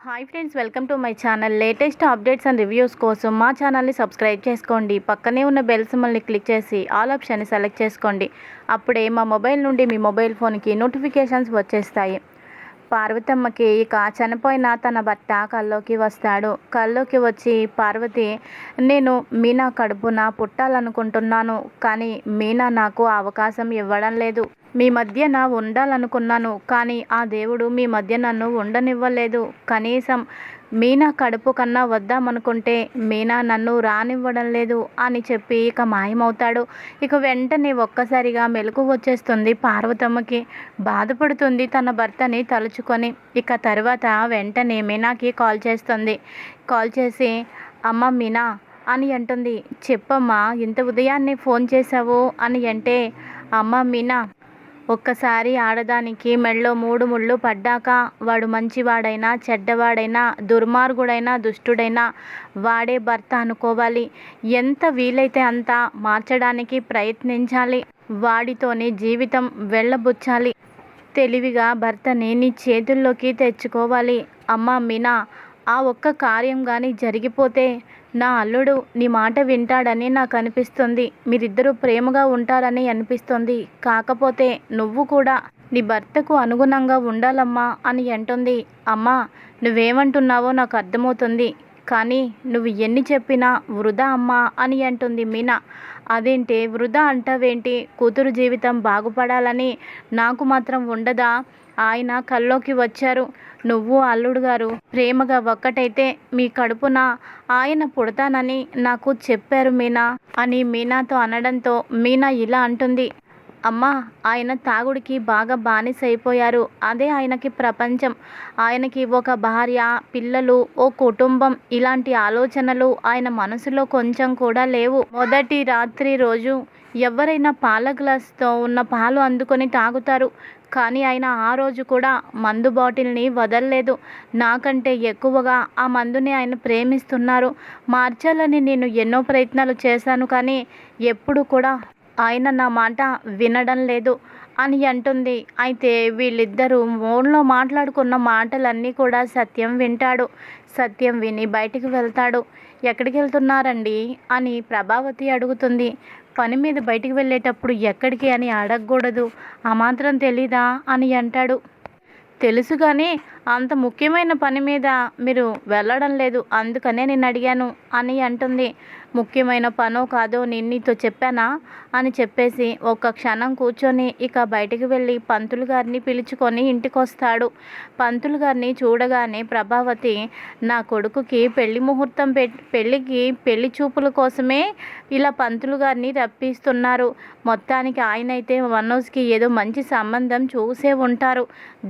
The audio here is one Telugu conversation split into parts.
Hi friends, welcome to my channel. Latest updates and reviews కోసం మా ఛానల్ని సబ్స్క్రైబ్ చేసుకోండి. పక్కనే ఉన్న బెల్ సింబల్ని క్లిక్ చేసి ఆల్ ఆప్షన్ని సెలెక్ట్ చేసుకోండి. అప్పుడే మా మొబైల్ నుండి మీ మొబైల్ ఫోన్కి నోటిఫికేషన్స్ వచ్చేస్తాయి. పార్వతమ్మకి ఇక చనిపోయిన తన భర్త కల్లోకి వస్తాడు. కల్లోకి వచ్చి, పార్వతి, నేను మీనా కడుపున పుట్టాలనుకుంటున్నాను, కానీ మీనా నాకు అవకాశం ఇవ్వడం లేదు. మీ మధ్యన ఉండాలనుకున్నాను, కానీ ఆ దేవుడు మీ మధ్య నన్ను ఉండనివ్వలేదు. కనీసం మీనా కడుపు కన్నా వద్దామనుకుంటే మీనా నన్ను రానివ్వడం లేదు అని చెప్పి ఇక మాయమవుతాడు. ఇక వెంటనే ఒక్కసారిగా మెలకు వచ్చేస్తుంది పార్వతమ్మకి. బాధపడుతుంది తన భర్తని తలుచుకొని. ఇక తర్వాత వెంటనే మీనాకి కాల్ చేస్తుంది. కాల్ చేసి, అమ్మ మీనా అని అంటుంది. చెప్పమ్మా, ఇంత ఉదయాన్నే ఫోన్ చేశావు అని అంటే, అమ్మ మీనా, ఒక్కసారి ఆడదానికి మెళ్ళో 3 ముళ్ళు పడ్డాక వాడు మంచివాడైనా చెడ్డవాడైనా దుర్మార్గుడైనా దుష్టుడైనా వాడే భర్త అనుకోవాలి. ఎంత వీలైతే అంత మార్చడానికి ప్రయత్నించాలి. వాడితోనే జీవితం వెళ్ళబుచ్చాలి. తెలివిగా భర్తని నీ చేతుల్లోకి తెచ్చుకోవాలి. అమ్మ మీనా, ఆ ఒక్క కార్యం కానీ జరిగిపోతే నా అల్లుడు నీ మాట వింటాడని నాకు అనిపిస్తుంది. మీరిద్దరూ ప్రేమగా ఉంటారని అనిపిస్తుంది. కాకపోతే నువ్వు కూడా నీ భర్తకు అనుగుణంగా ఉండాలమ్మా అని అంటుంది. అమ్మా, నువ్వేమంటున్నావో నాకు అర్థమవుతుంది, కానీ నువ్వు ఎన్ని చెప్పినా వృధా అమ్మా అని అంటుంది మీనా. అదేంటి వృధా అంటావేంటి? కూతురు జీవితం బాగుపడాలని నాకు మాత్రం ఉండదా? ఆయన కల్లోకి వచ్చారు. నువ్వు అల్లుడు గారు ప్రేమగా ఒక్కటైతే మీ కడుపున ఆయన పుడతానని నాకు చెప్పారు మీనా అని మీనాతో అనడంతో మీనా ఇలా అంటుంది. అమ్మ, ఆయన తాగుడికి బాగా బానిసైపోయారు. అదే ఆయనకి ప్రపంచం. ఆయనకి ఒక భార్య, పిల్లలు, ఓ కుటుంబం ఇలాంటి ఆలోచనలు ఆయన మనసులో కొంచెం కూడా లేవు. మొదటి రాత్రి రోజు ఎవరైనా పాల గ్లాస్తో ఉన్న పాలు అందుకొని తాగుతారు, కానీ ఆయన ఆ రోజు కూడా మందు బాటిల్ని వదలలేదు. నాకంటే ఎక్కువగా ఆ మందుని ఆయన ప్రేమిస్తున్నారు. మార్చాలని నేను ఎన్నో ప్రయత్నాలు చేశాను, కానీ ఎప్పుడు కూడా ఆయన నా మాట వినడం లేదు అని అంటుంది. అయితే వీళ్ళిద్దరూ ఫోన్లో మాట్లాడుకున్న మాటలన్నీ కూడా సత్యం వింటాడు. సత్యం విని బయటికి వెళ్తాడు. ఎక్కడికి వెళ్తున్నారండి అని ప్రభావతి అడుగుతుంది. పని మీద బయటికి వెళ్ళేటప్పుడు ఎక్కడికి అని అడగకూడదు, ఆ మాత్రం తెలీదా అని అంటాడు. తెలుసు, కానీ అంత ముఖ్యమైన పని మీద మీరు వెళ్ళడం లేదు, అందుకనే నేను అడిగాను అని అంటుంది. ముఖ్యమైన పనో కాదో నేను నీతో చెప్పానా అని చెప్పేసి ఒక్క క్షణం కూర్చొని ఇక బయటికి వెళ్ళి పంతులు గారిని పిలుచుకొని ఇంటికి వస్తాడు. పంతులు గారిని చూడగానే ప్రభావతి, నా కొడుకుకి పెళ్లి ముహూర్తం పెళ్ళికి పెళ్లి చూపుల కోసమే ఇలా పంతులు గారిని రప్పిస్తున్నారు. మొత్తానికి ఆయనైతే మనోజ్కి ఏదో మంచి సంబంధం చూసే ఉంటారు.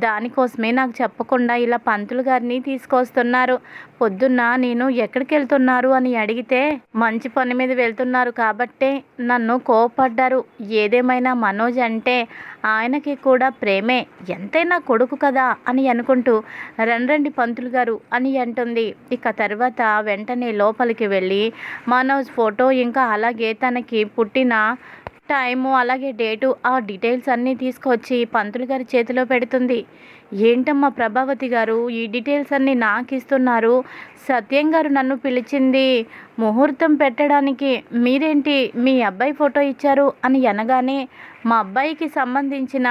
దానికోసమే నాకు చెప్పకుండా ఇలా పంతులు గారిని తీసుకొస్తున్నారు. పొద్దున్న నేను ఎక్కడికి వెళ్తున్నారు అని అడిగితే మంచి పని మీద వెళ్తున్నారు కాబట్టే నన్ను కోపడ్డారు. ఏదేమైనా మనోజ్ అంటే ఆయనకి కూడా ప్రేమే, ఎంతైనా కొడుకు కదా అని అనుకుంటూ రండి పంతులు గారు అని అంటుంది. ఇక తర్వాత వెంటనే లోపలికి వెళ్ళి మనోజ్ ఫోటో, ఇంకా అలాగే తనకి పుట్టిన టైము, అలాగే డేటు, ఆ డీటెయిల్స్ అన్నీ తీసుకొచ్చి పంతులు గారి చేతిలో పెడుతుంది. ఏంటమ్మా ప్రభావతి గారు, ఈ డీటెయిల్స్ అన్నీ నాకు ఇస్తున్నారు? సత్యం గారు నన్ను పిలిచింది ముహూర్తం పెట్టడానికి, మీరేంటి మీ అబ్బాయి ఫోటో ఇచ్చారు అని అనగానే, మా అబ్బాయికి సంబంధించిన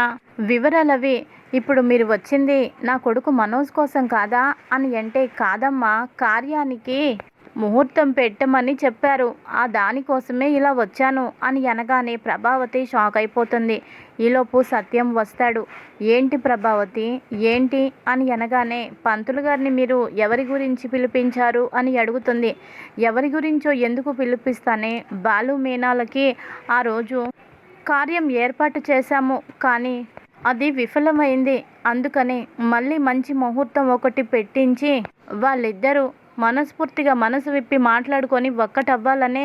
వివరాలవి. ఇప్పుడు మీరు వచ్చింది నా కొడుకు మనోజ్ కోసం కాదా అని అంటే, కాదమ్మా, కార్యానికి ముహూర్తం పెట్టమని చెప్పారు, ఆ దానికోసమే ఇలా వచ్చాను అని అనగానే ప్రభావతి షాక్ అయిపోతుంది. ఈలోపు సత్యం వస్తాడు. ఏంటి ప్రభావతి, ఏంటి అని అనగానే, పంతులు గారిని మీరు ఎవరి గురించి పిలిపించారు అని అడుగుతుంది. ఎవరి గురించో ఎందుకు పిలిపిస్తానే, బాలు మీనాలకి ఆ రోజు కార్యం ఏర్పాటు చేశాము, కానీ అది విఫలమైంది. అందుకని మళ్ళీ మంచి ముహూర్తం ఒకటి పెట్టించి వాళ్ళిద్దరూ మనస్ఫూర్తిగా మనసు విప్పి మాట్లాడుకొని ఒక్కటవ్వాలనే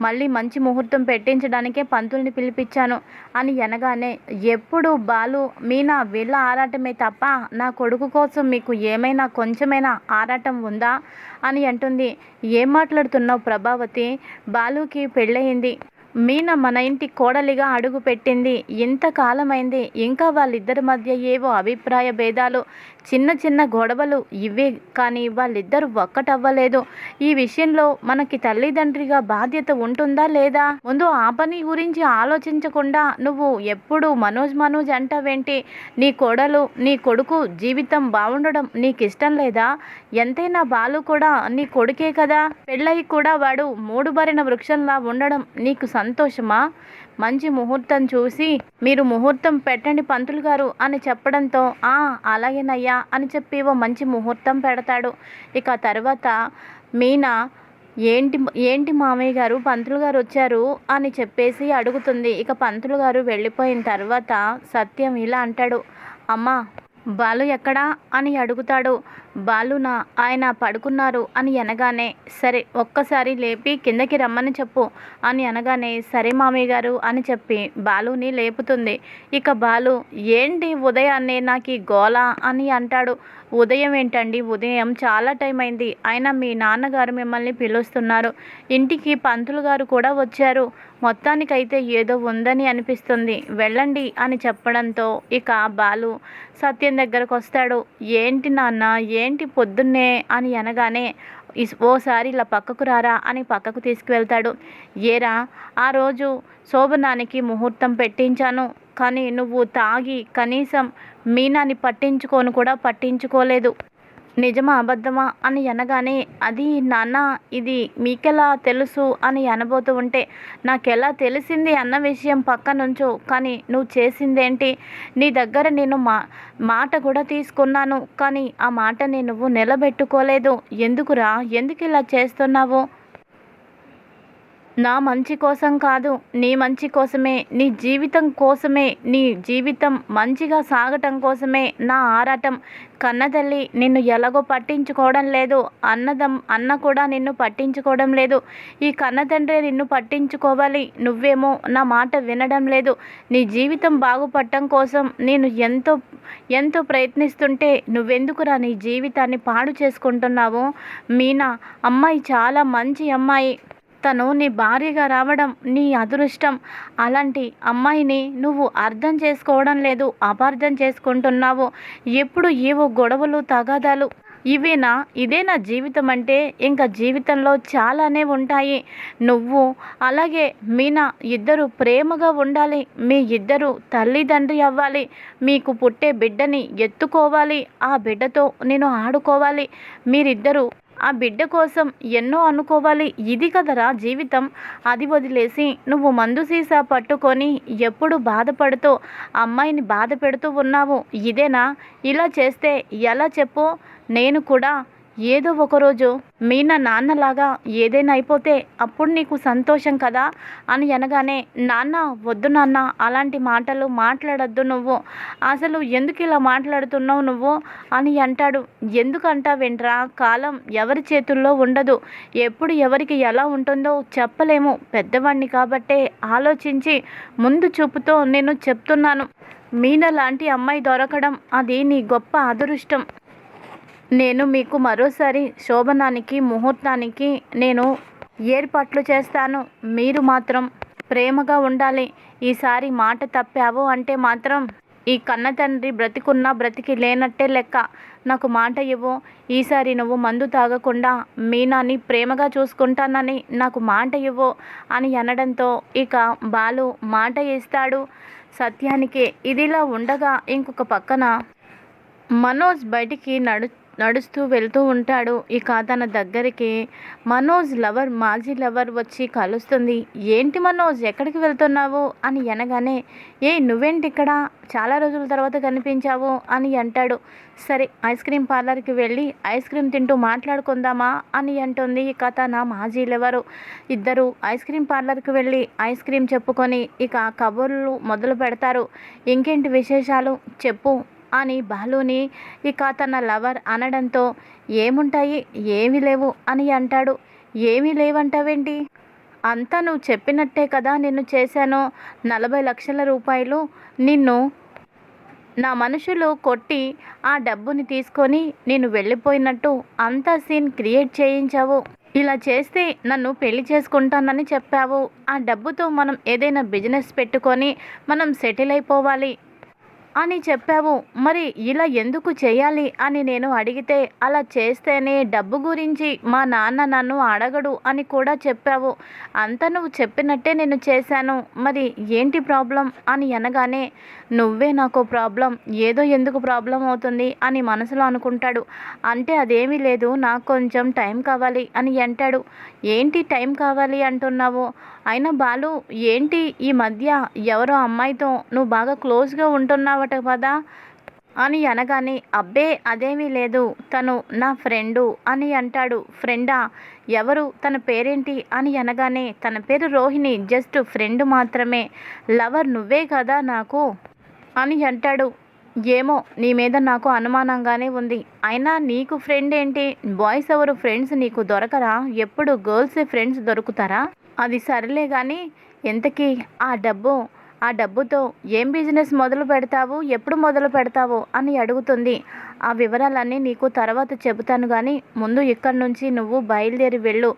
మళ్ళీ మంచి ముహూర్తం పెట్టించడానికే పంతుల్ని పిలిపించాను అని అనగానే, ఎప్పుడు బాలు మీనా వీళ్ళ ఆరాటమే తప్ప నా కొడుకు కోసం మీకు ఏమైనా కొంచెమైనా ఆరాటం ఉందా అని అంటుంది. ఏం మాట్లాడుతున్నావు ప్రభావతి, బాలుకి పెళ్ళయింది, మీనా మన ఇంటి కోడలిగా అడుగుపెట్టింది. ఇంతకాలమైంది. ఇంకా వాళ్ళిద్దరి మధ్య ఏవో అభిప్రాయ భేదాలు, చిన్న చిన్న గొడవలు ఇవే కానీ వాళ్ళిద్దరూ ఒక్కటవ్వలేదు. ఈ విషయంలో మనకి తల్లిదండ్రిగా బాధ్యత ఉంటుందా లేదా? ముందు ఆ పని గురించి ఆలోచించకుండా నువ్వు ఎప్పుడు మనోజ్ మనోజ్ అంటావేంటి? నీ కోడలు, నీ కొడుకు జీవితం బావుండడం నీకిష్టం లేదా? ఎంతైనా బాలు కూడా నీ కొడుకే కదా! పెళ్ళయి కూడా వాడు మూడుబారిన వృక్షంలా ఉండడం నీకు సంతోషమా? మంచి ముహూర్తం చూసి మీరు ముహూర్తం పెట్టండి పంతులు గారు అని చెప్పడంతో అలాగేనయ్యా అని చెప్పి ఓ మంచి ముహూర్తం పెడతాడు. ఇక తర్వాత మీనా ఏంటి ఏంటి మామయ్య గారు పంతులు గారు వచ్చారు అని చెప్పేసి అడుగుతుంది. ఇక పంతులు గారు వెళ్ళిపోయిన తర్వాత సత్యం ఇలా అంటాడు, అమ్మా బాలు ఎక్కడా అని అడుగుతాడు. బాలునా ఆయన పడుకున్నారు అని అనగానే సరే ఒక్కసారి లేపి కిందకి రమ్మని చెప్పు అని అనగానే సరే మామయ్య గారు అని చెప్పి బాలుని లేపుతుంది. ఇక బాలు ఏంటి ఉదయాన్నే నాకు ఈ గోల అని అంటాడు. ఉదయం ఏంటండి, ఉదయం చాలా టైం అయింది. అయినా మీ నాన్నగారు మిమ్మల్ని పిలుస్తున్నారు. ఇంటికి పంతులు గారు కూడా వచ్చారు. మొత్తానికైతే ఏదో ఉందని అనిపిస్తుంది, వెళ్ళండి అని చెప్పడంతో ఇక బాలు సత్యం దగ్గరకు వస్తాడు. ఏంటి నాన్న, ఏంటి పొద్దున్నే అని అనగానే ఓసారి ఇలా పక్కకు రారా అని పక్కకు తీసుకువెళ్తాడు. ఏరా ఆ రోజు శోభనానికి ముహూర్తం పెట్టించాను, కానీ నువ్వు తాగి కనీసం మీనాని పట్టించుకోలేదు. నిజమా అబద్ధమా అని అనగానే అది నాన్న ఇది మీకెలా తెలుసు అని అనబోతూ ఉంటే నాకెలా తెలిసింది అన్న విషయం పక్కనుంచు, కానీ నువ్వు చేసిందేంటి? నీ దగ్గర నేను మాట కూడా తీసుకున్నాను, కానీ ఆ మాటని నువ్వు నిలబెట్టుకోలేదు. ఎందుకురా, ఎందుకు ఇలా చేస్తున్నావు? నా మంచి కోసం కాదు, నీ మంచి కోసమే, నీ జీవితం కోసమే, నీ జీవితం మంచిగా సాగటం కోసమే నా ఆరాటం. కన్నతల్లి నిన్ను ఎలాగో పట్టించుకోవడం లేదు, అన్న కూడా నిన్ను పట్టించుకోవడం లేదు. ఈ కన్నతండ్రి నిన్ను పట్టించుకోవాలి, నువ్వేమో నా మాట వినడం లేదు. నీ జీవితం బాగుపడటం కోసం నేను ఎంతో ప్రయత్నిస్తుంటే నువ్వెందుకురా నీ జీవితాన్ని పాడు చేసుకుంటున్నావు? మీనా అమ్మాయి చాలా మంచి అమ్మాయి, తను నీ భార్యగా రావడం నీ అదృష్టం. అలాంటి అమ్మాయిని నువ్వు అర్థం చేసుకోవడం లేదు, అపార్థం చేసుకుంటున్నావు. ఎప్పుడు ఏవో గొడవలు తగాదాలు, ఇదేనా జీవితం అంటే? ఇంకా జీవితంలో చాలానే ఉంటాయి. నువ్వు అలాగే మీనా ఇద్దరు ప్రేమగా ఉండాలి. మీ ఇద్దరు తల్లిదండ్రి అవ్వాలి. మీకు పుట్టే బిడ్డని ఎత్తుకోవాలి, ఆ బిడ్డతో నేను ఆడుకోవాలి. మీరిద్దరూ ఆ బిడ్డ కోసం ఎన్నో అనుకోవాలి. ఇది కదరా జీవితం. అది వదిలేసి నువ్వు మందు సీసా పట్టుకొని ఎప్పుడు బాధపడుతూ అమ్మాయిని బాధ పెడుతూ ఉన్నావు. ఇదేనా? ఇలా చేస్తే ఎలా చెప్పు? నేను కూడా ఏదో ఒకరోజు మీనా నాన్నలాగా ఏదైనా అయిపోతే అప్పుడు నీకు సంతోషం కదా అని అనగానే నాన్న వద్దు నాన్న, అలాంటి మాటలు మాట్లాడద్దు, నువ్వు అసలు ఎందుకు ఇలా మాట్లాడుతున్నావు నువ్వు అని అంటాడు. ఎందుకంటావేంట్రా? కాలం ఎవరి చేతుల్లో ఉండదు, ఎప్పుడు ఎవరికి ఎలా ఉంటుందో చెప్పలేము. పెద్దవాడిని కాబట్టే ఆలోచించి ముందు చూపుతో నేను చెప్తున్నాను. మీనా లాంటి అమ్మాయి దొరకడం అది నీ గొప్ప అదృష్టం. నేను మీకు మరోసారి శోభనానికి ముహూర్తానికి నేను ఏర్పాట్లు చేస్తాను. మీరు మాత్రం ప్రేమగా ఉండాలి. ఈసారి మాట తప్పావు అంటే మాత్రం ఈ కన్న తండ్రి బ్రతికున్నా బ్రతికి లేనట్టే లెక్క. నాకు మాట ఇవ్వు. ఈసారి నువ్వు మందు తాగకుండా మీనాని ప్రేమగా చూసుకుంటానని నాకు మాట ఇవ్వు అని అనడంతో ఇక బాలు మాట ఇస్తాడు సత్యానికి. ఇదిలా ఉండగా ఇంకొక పక్కన మనోజ్ బయటికి నడుస్తూ వెళ్తూ ఉంటాడు. ఇక తన దగ్గరికి మనోజ్ మాజీ లవర్ వచ్చి కలుస్తుంది. ఏంటి మనోజ్, ఎక్కడికి వెళ్తున్నావు అని అనగానే నువ్వేంటి ఇక్కడ, చాలా రోజుల తర్వాత కనిపించావు అని అంటాడు. సరే ఐస్ క్రీమ్ పార్లర్కి వెళ్ళి ఐస్ క్రీమ్ తింటూ మాట్లాడుకుందామా అని అంటుంది ఇక తన మాజీ లవరు. ఇద్దరు ఐస్ క్రీమ్ పార్లర్కి వెళ్ళి ఐస్ క్రీమ్ చెప్పుకొని ఇక కబుర్లు మొదలు పెడతారు. ఇంకేంటి విశేషాలు చెప్పు అని బాలుని ఇక తన లవర్ అనడంతో ఏముంటాయి, ఏమీ లేవు అని అంటాడు. ఏమీ లేవంటావేంటి? అంతా నువ్వు చెప్పినట్టే కదా నిన్ను చేశాను. 40 లక్షల రూపాయలు నిన్ను నా మనుషులు కొట్టి ఆ డబ్బుని తీసుకొని నేను వెళ్ళిపోయినట్టు అంతా సీన్ క్రియేట్ చేయించావు. ఇలా చేస్తే నన్ను పెళ్లి చేసుకుంటానని చెప్పావు. ఆ డబ్బుతో మనం ఏదైనా బిజినెస్ పెట్టుకొని మనం సెటిల్ అయిపోవాలి అని చెప్పావు. మరి ఇలా ఎందుకు చేయాలి అని నేను అడిగితే, అలా చేస్తేనే డబ్బు గురించి మా నాన్న నన్ను అడగడు అని కూడా చెప్పావు. అంతా నువ్వు చెప్పినట్టే నేను చేశాను. మరి ఏంటి ప్రాబ్లం అని అనగానే, నువ్వే నాకు ప్రాబ్లం, ఏదో ఎందుకు ప్రాబ్లం అవుతుంది అని మనసులో అనుకుంటాడు. అంటే అదేమీ లేదు, నాకు కొంచెం టైం కావాలి అని అంటాడు. ఏంటి టైం కావాలి అంటున్నావు? అయినా బాలు, ఏంటి ఈ మధ్య ఎవరో అమ్మాయితో నువ్వు బాగా క్లోజ్గా ఉంటున్నావట కదా అని అనగానే, అబ్బే అదేమీ లేదు, తను నా ఫ్రెండు అని అంటాడు. ఫ్రెండా? ఎవరు? తన పేరేంటి అని అనగానే, తన పేరు రోహిణి, జస్ట్ ఫ్రెండ్ మాత్రమే, లవర్ నువ్వే కదా నాకు అని అంటాడు. ఏమో, నీ మీద నాకు అనుమానంగానే ఉంది. అయినా నీకు ఫ్రెండ్ ఏంటి? బాయ్స్ ఎవరు ఫ్రెండ్స్ నీకు దొరకరా? ఎప్పుడు గర్ల్స్ ఫ్రెండ్స్ దొరుకుతారా? అది సరేలే కానీ, ఇంతకీ ఆ డబ్బుతో ఏం బిజినెస్ మొదలు పెడతావు, ఎప్పుడు మొదలు పెడతావు అని అడుగుతుంది. ఆ వివరాలన్నీ నీకు తర్వాత చెబుతాను కానీ ముందు ఇక్కడి నుంచి నువ్వు బయలుదేరి వెళ్ళు.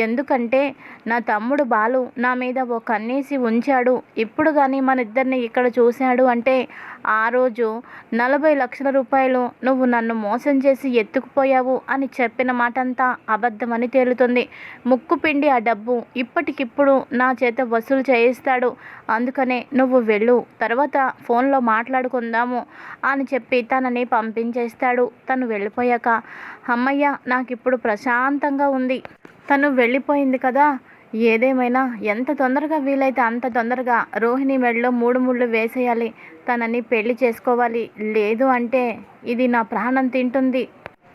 ఎందుకంటే నా తమ్ముడు బాలు నా మీద ఓ కన్నేసి ఉంచాడు. ఇప్పుడు కానీ మన ఇద్దరిని ఇక్కడ చూశాడు అంటే, ఆ రోజు 40 లక్షల రూపాయలు నువ్వు నన్ను మోసం చేసి ఎత్తుకుపోయావు అని చెప్పిన మాటంతా అబద్ధమని తేలుతుంది. ముక్కు పిండి ఆ డబ్బు ఇప్పటికిప్పుడు నా చేత వసూలు చేయిస్తాడు. అందుకనే నువ్వు వెళ్ళు, తర్వాత ఫోన్లో మాట్లాడుకుందాము అని చెప్పి తనని పంపించేస్తాడు. తను వెళ్ళిపోయాక, అమ్మయ్య, నాకిప్పుడు ప్రశాంతంగా ఉంది. తను వెళ్ళిపోయింది కదా, ఏదేమైనా ఎంత తొందరగా వీలైతే అంత తొందరగా రోహిణి మెడలో 3 ముళ్ళు వేసేయాలి. తనని పెళ్లి చేసుకోవాలి. లేదు అంటే ఇది నా ప్రాణం తింటుంది.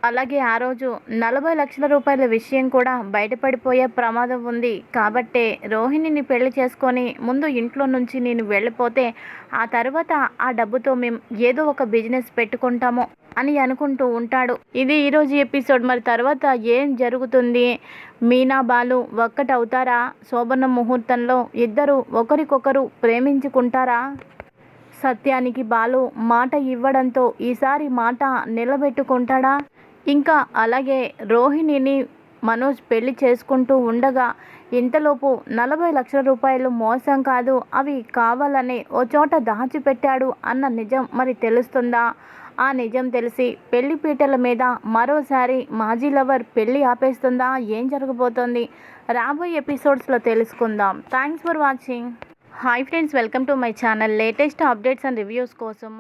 అలాగే ఆ రోజు 40 లక్షల రూపాయల విషయం కూడా బయటపడిపోయే ప్రమాదం ఉంది. కాబట్టే రోహిణిని పెళ్లి చేసుకొని ముందు ఇంట్లో నుంచి నేను వెళ్ళిపోతే, ఆ తర్వాత ఆ డబ్బుతో మేము ఏదో ఒక బిజినెస్ పెట్టుకుంటాము అని అనుకుంటూ ఉంటాడు. ఇది ఈరోజు ఎపిసోడ్. మరి తర్వాత ఏం జరుగుతుంది? మీనా బాలు ఒక్కటవుతారా? శోభన ముహూర్తంలో ఇద్దరు ఒకరికొకరు ప్రేమించుకుంటారా? సత్యానికి బాలు మాట ఇవ్వడంతో ఈసారి మాట నిలబెట్టుకుంటాడా? ఇంకా అలాగే రోహిణిని మనోజ్ పెళ్లి చేసుకుంటూ ఉండగా, ఇంతలోపు 40 లక్షల రూపాయలు మోసం కాదు, అవి కావాలనే ఓ చోట దాచిపెట్టాడు అన్న నిజం మరి తెలుస్తుందా? ఆ నిజం తెలిసి పెళ్లి పీటల మీద మరోసారి మాజీ లవర్ పెళ్లి ఆపేస్తుందా? ఏం జరగబోతోంది? రాబోయే ఎపిసోడ్స్లో తెలుసుకుందాం. Thanks for watching. Hi friends, welcome to my channel. Latest updates and reviews కోసం